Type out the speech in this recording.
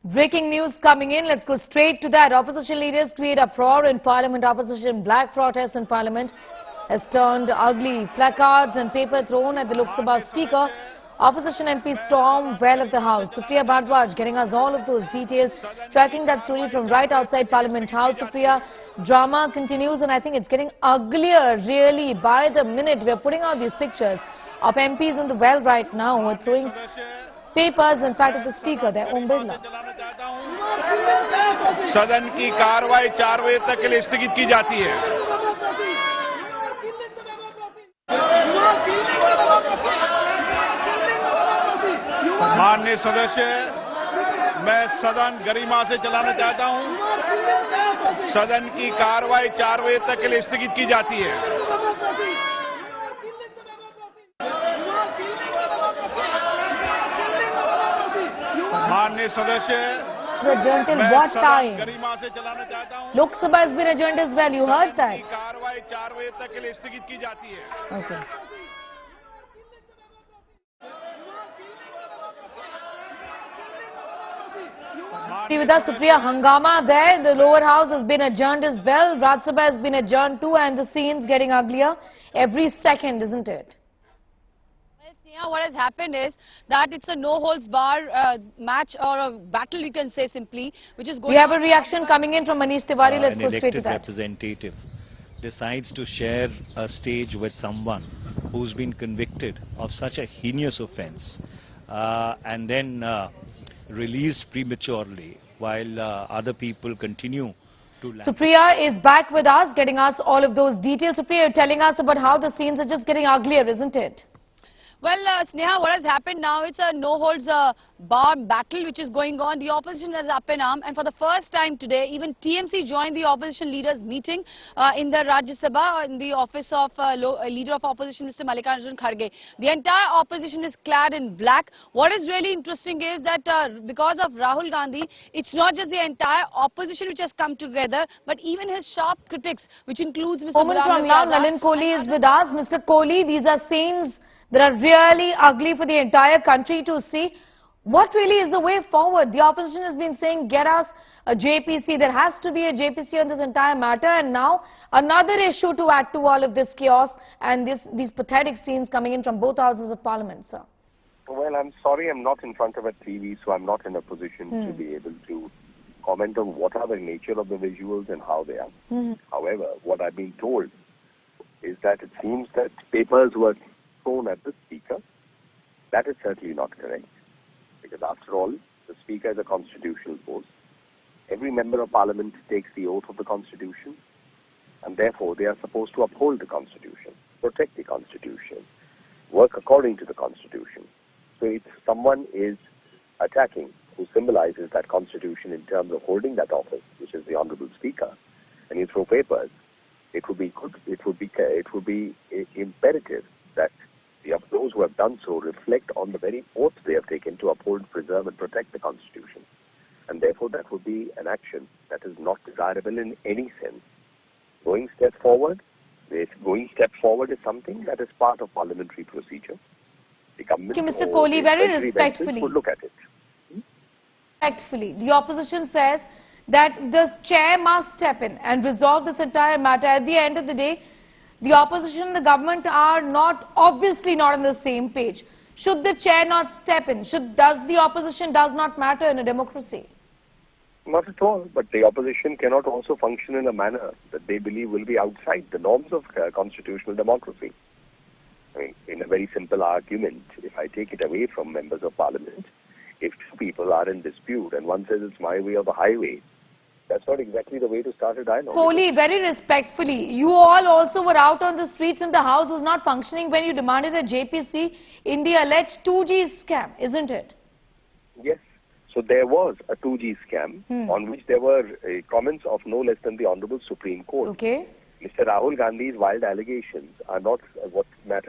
Breaking news coming in. Let's go straight to that. Opposition leaders create uproar in Parliament. Opposition black protest in Parliament has turned ugly. Placards and paper thrown at the Lok Sabha Speaker. Opposition MP storm well of the House. Supriya Bhardwaj getting us all of those details. Tracking that story from right outside Parliament House. Supriya, drama continues and I think it's getting uglier really by the minute. We're putting out these pictures of MPs in the well right now. We're throwing papers, in fact, at the Speaker, their Om Birla. सदन की कार्रवाई 4 बजे तक के लिए स्थगित की जाती है। माननीय सदस्य, मैं सदन गरिमा से चलाना चाहता हूं। सदन की कार्रवाई 4 बजे तक के लिए स्थगित की जाती है। माननीय सदस्य, Adjourned till what time? Lok Sabha has been adjourned as well. You heard that? Okay. See with us, Supriya, hangama there. The lower house has been adjourned as well. Rajya Sabha has been adjourned too, and the scene's getting uglier every second, isn't it? What has happened is that it's a no-holds-bar match or a battle, we can say simply, which is going. We have a reaction coming in from Manish Tiwari. Let's go straight to that. An elected representative decides to share a stage with someone who's been convicted of such a heinous offence and then released prematurely while other people continue to. Supriya is back with us, getting us all of those details. Supriya, you're telling us about how the scenes are just getting uglier, isn't it? Well, Sneha, what has happened now, it's a no-holds-bar battle which is going on. The opposition is up in arms, and for the first time today, even TMC joined the opposition leaders meeting in the Rajya Sabha in the office of Leader of Opposition, Mr. Malikarjun Kharge. The entire opposition is clad in black. What is really interesting is that because of Rahul Gandhi, it's not just the entire opposition which has come together, but even his sharp critics, which includes Mr. From now, Nalin Kohli is with us. Mr. Kohli, these are scenes that are really ugly for the entire country to see. What really is the way forward? The opposition has been saying, get us a JPC. There has to be a JPC on this entire matter. And now, another issue to add to all of this chaos and these pathetic scenes coming in from both houses of parliament, sir. Well, I'm sorry I'm not in front of a TV, so I'm not in a position to be able to comment on what are the nature of the visuals and how they are. However, what I've been told is that it seems that papers were thrown at the Speaker. That is certainly not correct, because after all, the Speaker is a constitutional post. Every member of Parliament takes the oath of the Constitution, and therefore they are supposed to uphold the Constitution, protect the Constitution, work according to the Constitution. So if someone is attacking who symbolizes that Constitution in terms of holding that office, which is the Honourable Speaker, and you throw papers, it would be imperative that those who have done so reflect on the very oath they have taken to uphold, preserve and protect the Constitution. And therefore that would be an action that is not desirable in any sense. Going step forward is something that is part of parliamentary procedure. The government Mr. Kohli, very respectfully, would look at it. Respectfully, the opposition says that the chair must step in and resolve this entire matter. At the end of the day, the opposition and the government are obviously not on the same page. Should the chair not step in? Does the opposition not matter in a democracy? Not at all, but the opposition cannot also function in a manner that they believe will be outside the norms of constitutional democracy. I mean, in a very simple argument, if I take it away from members of parliament, if two people are in dispute and one says it's my way or the highway, that's not exactly the way to start a dialogue. Kohli, very respectfully, you all also were out on the streets and the House was not functioning when you demanded a JPC in the alleged 2G scam, isn't it? Yes. So there was a 2G scam on which there were comments of no less than the Honourable Supreme Court. Okay. Mr. Rahul Gandhi's wild allegations are not what matters.